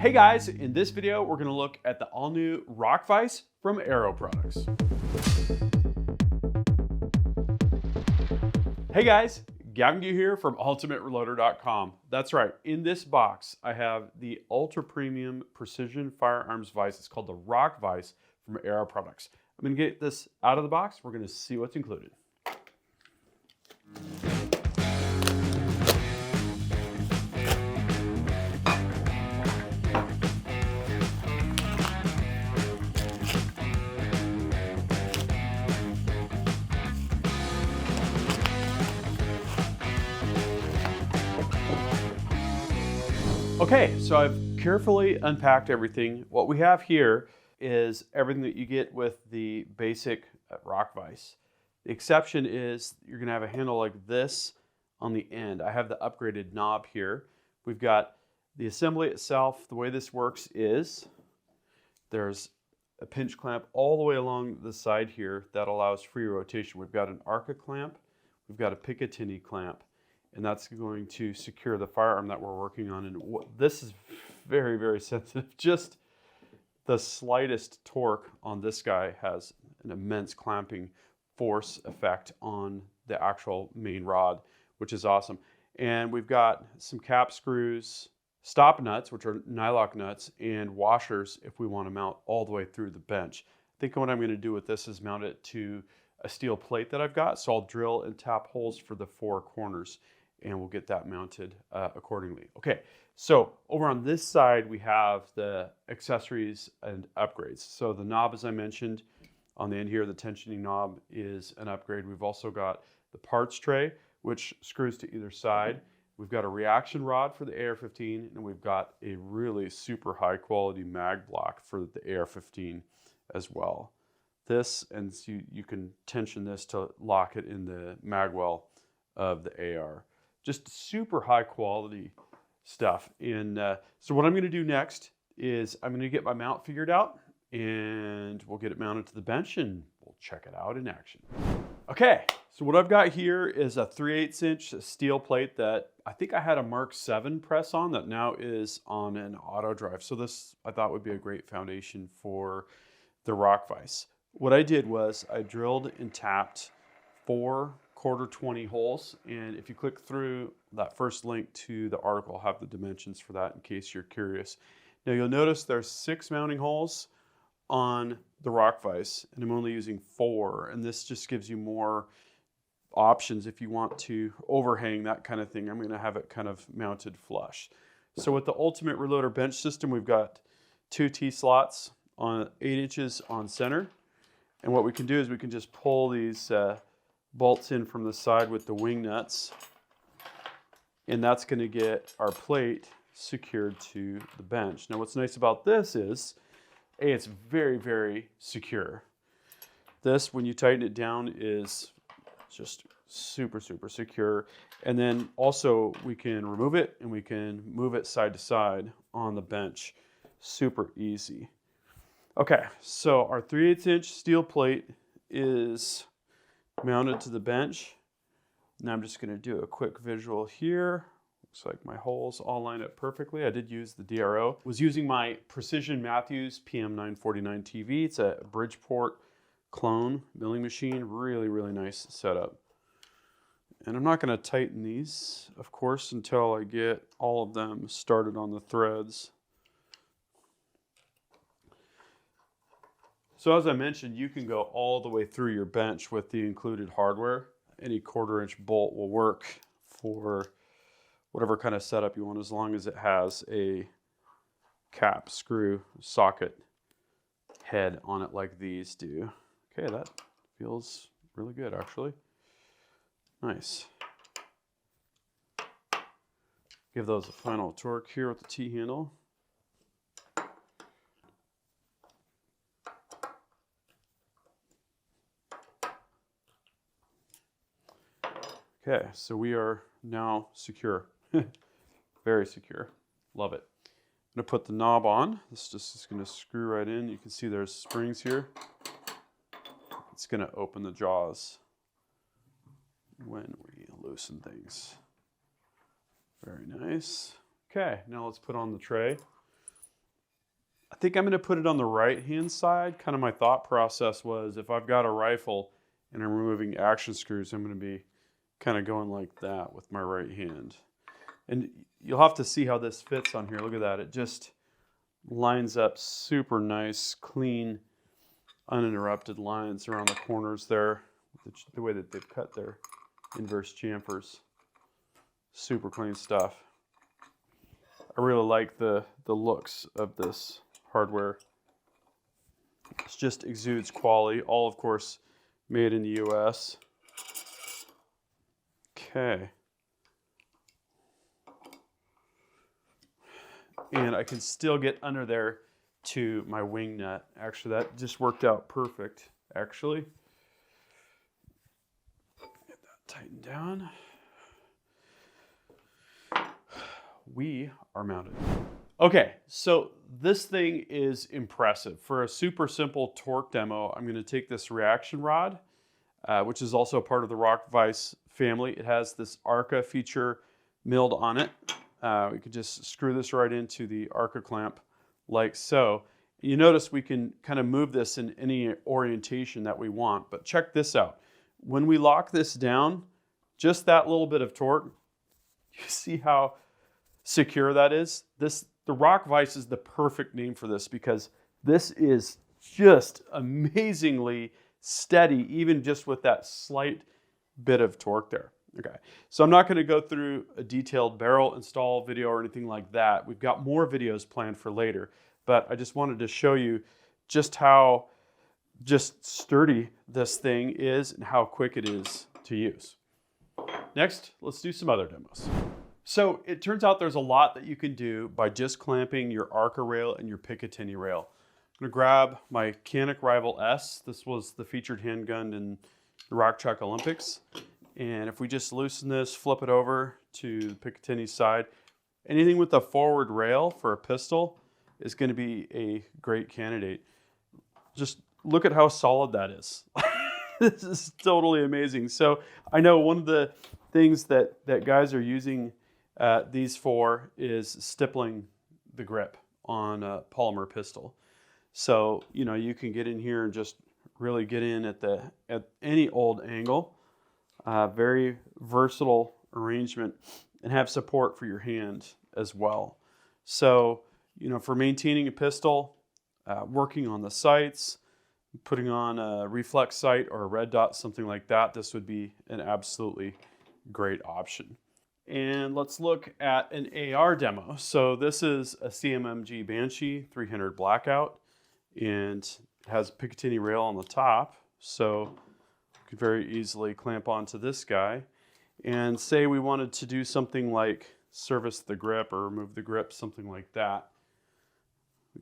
Hey guys, in this video, we're gonna look at the all-new Rock Vise from Arrow Products. Hey guys, Gavin here from ultimatereloader.com. That's right, in this box, I have the ultra premium precision firearms vise. It's called the Rock Vise from Arrow Products. I'm gonna get this out of the box. We're gonna see what's included. Okay, so I've carefully unpacked everything. What we have here is everything that you get with the basic Rock Vise. The exception is you're gonna have a handle like this on the end. I have the upgraded knob here. We've got the assembly itself. The way this works is there's a pinch clamp all the way along the side here that allows free rotation. We've got an Arca clamp, we've got a Picatinny clamp, and that's going to secure the firearm that we're working on. And this is very, very sensitive. Just the slightest torque on this guy has an immense clamping force effect on the actual main rod, which is awesome. And we've got some cap screws, stop nuts, which are nylock nuts, and washers if we want to mount all the way through the bench. I think what I'm going to do with this is mount it to a steel plate that I've got. So I'll drill and tap holes for the four corners, and we'll get that mounted accordingly. Okay, so over on this side, we have the accessories and upgrades. So the knob, as I mentioned, on the end here, the tensioning knob is an upgrade. We've also got the parts tray, which screws to either side. We've got a reaction rod for the AR-15, and we've got a really super high quality mag block for the AR-15 as well. This, and so you can tension this to lock it in the mag well of the AR. Just super high quality stuff. And so what I'm going to do next is I'm going to get my mount figured out, and we'll get it mounted to the bench and we'll check it out in action. Okay, so what I've got here is a 3/8 inch steel plate that I think I had a Mark 7 press on that now is on an auto drive. So this I thought would be a great foundation for the Rock Vise. What I did was I drilled and tapped 4 1/4 holes, and if you click through that first link to the article, I'll have the dimensions for that in case you're curious. Now you'll notice there's 6 mounting holes on the Rock Vise, and I'm only using 4, and this just gives you more options if you want to overhang, that kind of thing. I'm going to have it kind of mounted flush. So with the Ultimate Reloader bench system, we've got 2 T-slots on 8 inches on center, and what we can do is we can just pull these bolts in from the side with the wing nuts, and that's going to get our plate secured to the bench. Now what's nice about this is, it's very, very secure. This, when you tighten it down, is just super, super secure. And then also we can remove it and we can move it side to side on the bench. Super easy. Okay, so our 3/8 inch steel plate is mounted to the bench. Now I'm just going to do a quick visual here. Looks like my holes all line up perfectly. I did use the DRO. Was using my Precision Matthews PM949 TV. It's a Bridgeport clone milling machine. Really, really nice setup. And I'm not going to tighten these, of course, until I get all of them started on the threads. So as I mentioned, you can go all the way through your bench with the included hardware. Any 1/4 inch bolt will work for whatever kind of setup you want, as long as it has a cap screw socket head on it like these do. Okay, that feels really good actually. Nice. Give those a final torque here with the T-handle. Okay, so we are now secure. Very secure. Love it. I'm going to put the knob on. This just is going to screw right in. You can see there's springs here. It's going to open the jaws when we loosen things. Very nice. Okay, now let's put on the tray. I think I'm going to put it on the right-hand side. Kind of my thought process was if I've got a rifle and I'm removing action screws, I'm going to be kind of going like that with my right hand. And you'll have to see how this fits on here. Look at that. It just lines up super nice, clean, uninterrupted lines around the corners there. The way that they've cut their inverse chamfers. Super clean stuff. I really like the looks of this hardware. It just exudes quality. All, of course, made in the US. Okay. And I can still get under there to my wing nut. Actually, that just worked out perfect, actually. Get that tightened down. We are mounted. Okay, so this thing is impressive. For a super simple torque demo, I'm going to take this reaction rod, which is also part of the Rock Vise family. It has this ARCA feature milled on it. We could just screw this right into the ARCA clamp like so. You notice we can kind of move this in any orientation that we want, but check this out. When we lock this down, just that little bit of torque, you see how secure that is? The Rock Vise is the perfect name for this because this is just amazingly steady, even just with that slight bit of torque there. Okay, so I'm not going to go through a detailed barrel install video or anything like that. We've got more videos planned for later, but I just wanted to show you just how sturdy this thing is and how quick it is to use. Next, let's do some other demos. So it turns out there's a lot that you can do by just clamping your ARCA rail and your Picatinny rail. I'm going to grab my Canik Rival S. This was the featured handgun in the Rock Chalk Olympics. And if we just loosen this, flip it over to the Picatinny side, anything with a forward rail for a pistol is going to be a great candidate. Just look at how solid that is. This is totally amazing. So I know one of the things that guys are using these for is stippling the grip on a polymer pistol. So, you know, you can get in here and just really get in at any old angle. Very versatile arrangement and have support for your hand as well. So, you know, for maintaining a pistol, working on the sights, putting on a reflex sight or a red dot, something like that, this would be an absolutely great option. And let's look at an AR demo. So this is a CMMG Banshee 300 Blackout, and it has a Picatinny rail on the top. So could very easily clamp onto this guy. And say we wanted to do something like service the grip or remove the grip, something like that.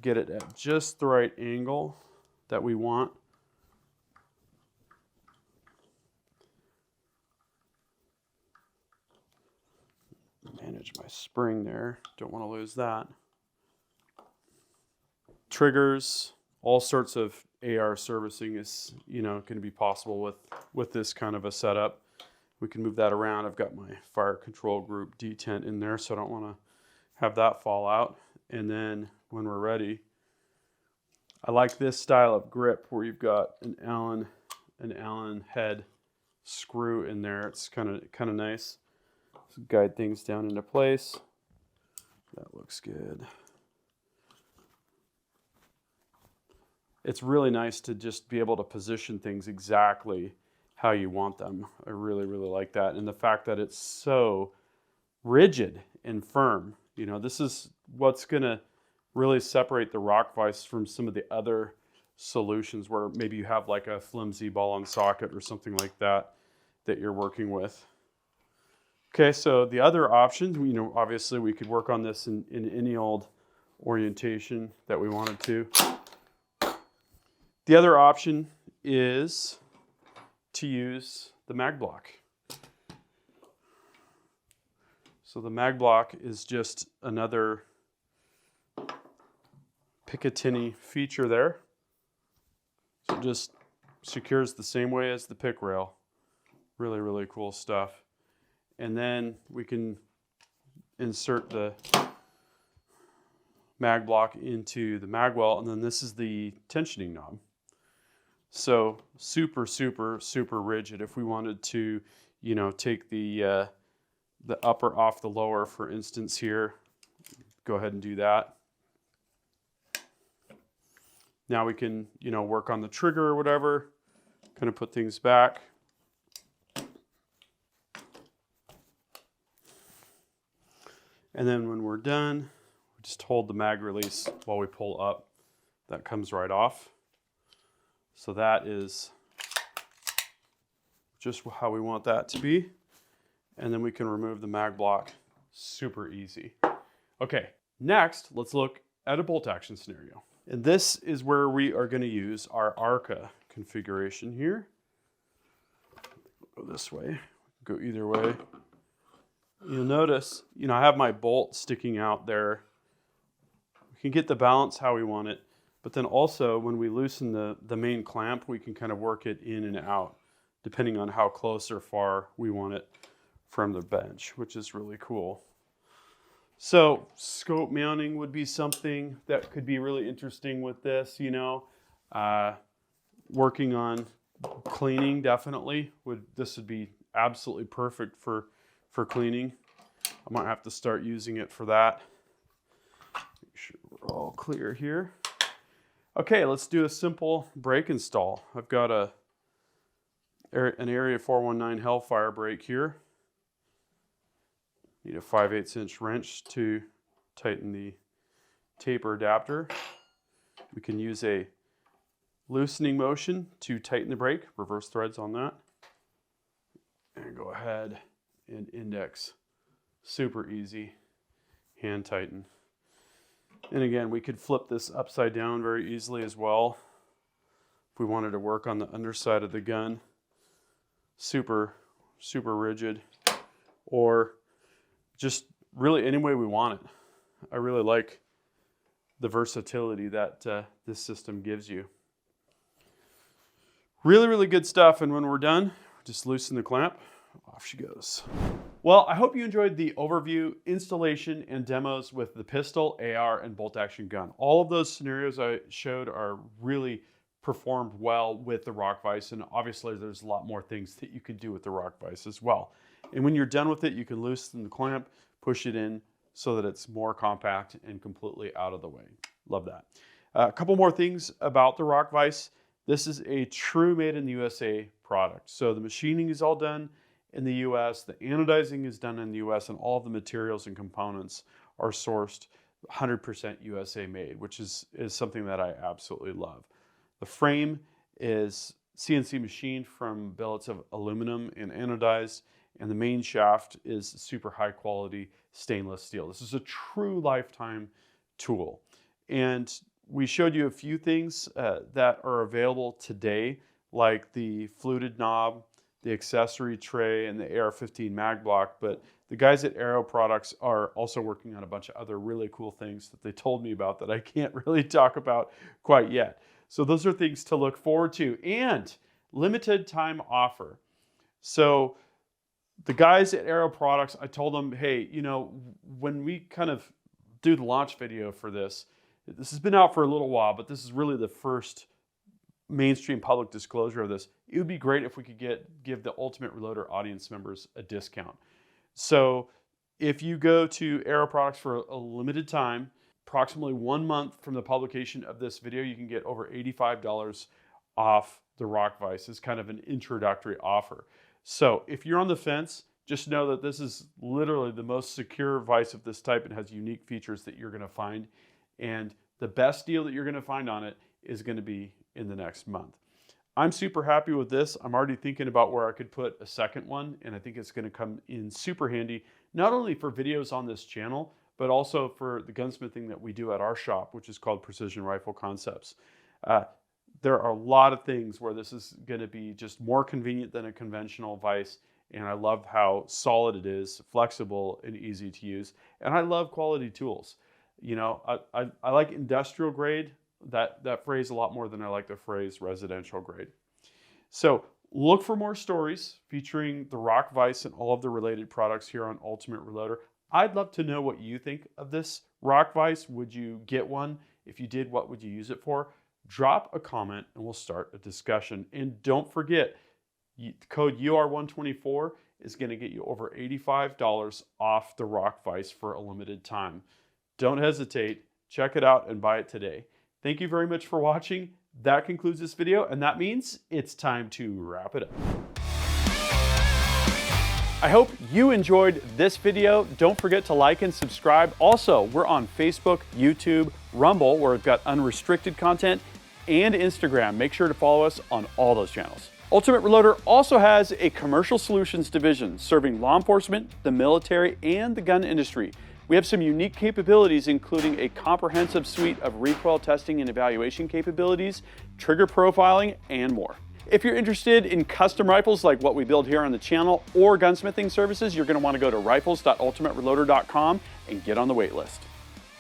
Get it at just the right angle that we want. Manage my spring there, don't want to lose that. Triggers, all sorts of AR servicing is, you know, going to be possible with this kind of a setup. We can move that around. I've got my fire control group detent in there, so I don't want to have that fall out. And then when we're ready, I like this style of grip where you've got an Allen head screw in there. It's kind of nice. So guide things down into place. That looks good. It's really nice to just be able to position things exactly how you want them. I really, really like that. And the fact that it's so rigid and firm. You know, this is what's going to really separate the Rock Vise from some of the other solutions where maybe you have like a flimsy ball and socket or something like that you're working with. Okay, so the other option, you know, obviously we could work on this in any old orientation that we wanted to. The other option is to use the mag block. So the mag block is just another Picatinny feature there. So it just secures the same way as the pick rail. Really, really cool stuff. And then we can insert the mag block into the mag well, and then this is the tensioning knob. So super, super, super rigid. If we wanted to, you know, take the upper off the lower, for instance here, go ahead and do that. Now we can, you know, work on the trigger or whatever, kind of put things back. And then when we're done, we just hold the mag release while we pull up. That comes right off. So that is just how we want that to be. And then we can remove the mag block super easy. Okay, next, let's look at a bolt action scenario. And this is where we are going to use our ARCA configuration here. Go this way, go either way. You'll notice, you know, I have my bolt sticking out there. We can get the balance how we want it, but then also when we loosen the main clamp, we can kind of work it in and out, depending on how close or far we want it from the bench, which is really cool. So scope mounting would be something that could be really interesting with this, you know. Working on cleaning definitely this would be absolutely perfect for cleaning. I might have to start using it for that. Make sure we're all clear here. Okay, let's do a simple brake install. I've got an Area 419 Hellfire brake here. Need a 5/8 inch wrench to tighten the taper adapter. We can use a loosening motion to tighten the brake, reverse threads on that. And go ahead and index, super easy, hand tighten. And again, we could flip this upside down very easily as well. If we wanted to work on the underside of the gun, super, super rigid, or just really any way we want it. I really like the versatility that this system gives you. Really, really good stuff. And when we're done, just loosen the clamp. Off she goes. Well, I hope you enjoyed the overview, installation, and demos with the pistol, AR, and bolt action gun. All of those scenarios I showed are really performed well with the Rock Vise, and obviously there's a lot more things that you can do with the Rock Vise as well. And when you're done with it, you can loosen the clamp, push it in so that it's more compact and completely out of the way. Love that. A couple more things about the Rock Vise. This is a true made in the USA product. So the machining is all done in the US, the anodizing is done in the US, and all of the materials and components are sourced 100% USA made, which is something that I absolutely love. The frame is CNC machined from billets of aluminum and anodized, and the main shaft is super high quality stainless steel. This is a true lifetime tool. And we showed you a few things that are available today, like the fluted knob, the accessory tray, and the AR-15 mag block. But the guys at Arrow Products are also working on a bunch of other really cool things that they told me about that I can't really talk about quite yet. So those are things to look forward to. And limited time offer. So the guys at Arrow Products, I told them, hey, you know, when we kind of do the launch video for this has been out for a little while, but this is really the first mainstream public disclosure of this. It would be great if we could give the Ultimate Reloader audience members a discount. So if you go to Arrow Products for a limited time, approximately 1 month from the publication of this video, you can get over $85 off the Rock Vise. It's kind of an introductory offer. So if you're on the fence, just know that this is literally the most secure vise of this type and has unique features that you're going to find. And the best deal that you're going to find on it is going to be in the next month. I'm super happy with this. I'm already thinking about where I could put a second one, and I think it's going to come in super handy, not only for videos on this channel, but also for the gunsmithing that we do at our shop, which is called Precision Rifle Concepts. There are a lot of things where this is going to be just more convenient than a conventional vise, and I love how solid it is, flexible and easy to use, and I love quality tools. You know, I like industrial grade, that phrase, a lot more than I like the phrase residential grade. So look for more stories featuring the Rock Vise and all of the related products here on Ultimate Reloader. I'd love to know what you think of this rock vise. Would you get one? If you did, what would you use it for? Drop a comment and we'll start a discussion. And don't forget, code UR124 is going to get you over $85 off the rock vise for a limited time. Don't hesitate. Check it out and buy it today. Thank you very much for watching. That concludes this video, and that means it's time to wrap it up. I hope you enjoyed this video. Don't forget to like and subscribe. Also, we're on Facebook, YouTube, Rumble, where we've got unrestricted content, and Instagram. Make sure to follow us on all those channels. Ultimate Reloader also has a commercial solutions division serving law enforcement, the military, and the gun industry. We have some unique capabilities, including a comprehensive suite of recoil testing and evaluation capabilities, trigger profiling, and more. If you're interested in custom rifles like what we build here on the channel or gunsmithing services, you're going to want to go to rifles.ultimatereloader.com and get on the wait list.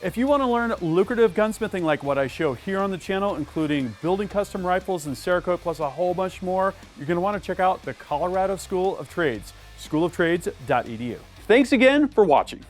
If you want to learn lucrative gunsmithing like what I show here on the channel, including building custom rifles and Cerakote plus a whole bunch more, you're going to want to check out the Colorado School of Trades, schooloftrades.edu. Thanks again for watching.